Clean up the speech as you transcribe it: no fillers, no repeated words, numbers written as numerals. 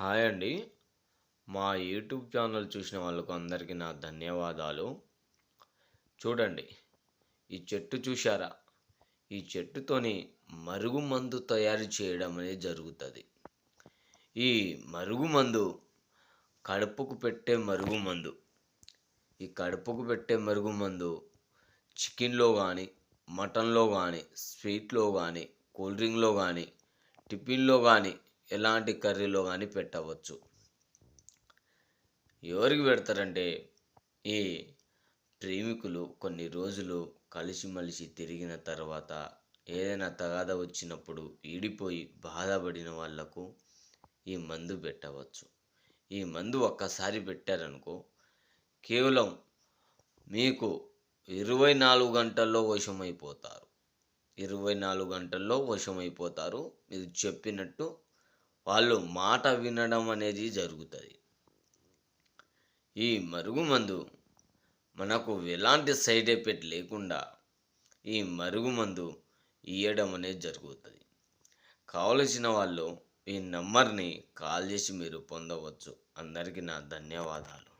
Hi అండి. మా YouTube channel చూసిన వాళ్ళకు అందరికీ నా ధన్యవాదాలు. చూడండి, ఈ చెట్టు చూశారా? ఈ చెట్టుతోని మరుగుమందు తయారు చేయడం అనేది జరుగుతుంది. ఈ మరుగుమందు కడుపుకు పెట్టే మరుగుమందు. ఈ కడుపుకు పెట్టే మరుగుమందు చికెన్‌లో గానీ, మటన్‌లో గానీ, స్వీట్‌లో గానీ, కూల్ డ్రింక్‌లో గానీ, టిఫిన్‌లో గానీ, ఎలాంటి కర్రీలో గానీ పెట్టవచ్చు. ఎవరికి పెడతారంటే, ఈ ప్రేమికులు కొన్ని రోజులు కలిసిమెలిసి తిరిగిన తర్వాత ఏదైనా తగాదా వచ్చినప్పుడు ఈడిపోయి బాధపడిన వాళ్లకు ఈ మందు పెట్టవచ్చు. ఈ మందు ఒక్కసారి పెట్టారనుకో, కేవలం మీకు 24 గంటల్లో వశమైపోతారు. 24 గంటల్లో వశమైపోతారు. మీరు చెప్పినట్టు వాళ్ళు మాట వినడం అనేది జరుగుతుంది. ఈ మరుగుమందు మనకు ఎలాంటి సైడ్ ఎఫెక్ట్ లేకుండా ఈ మరుగుమందు ఇయ్యడం అనేది జరుగుతుంది. కావలసిన వాళ్ళు ఈ నంబర్‌ని కాల్ చేసి మీరు పొందవచ్చు. అందరికీ నా ధన్యవాదాలు.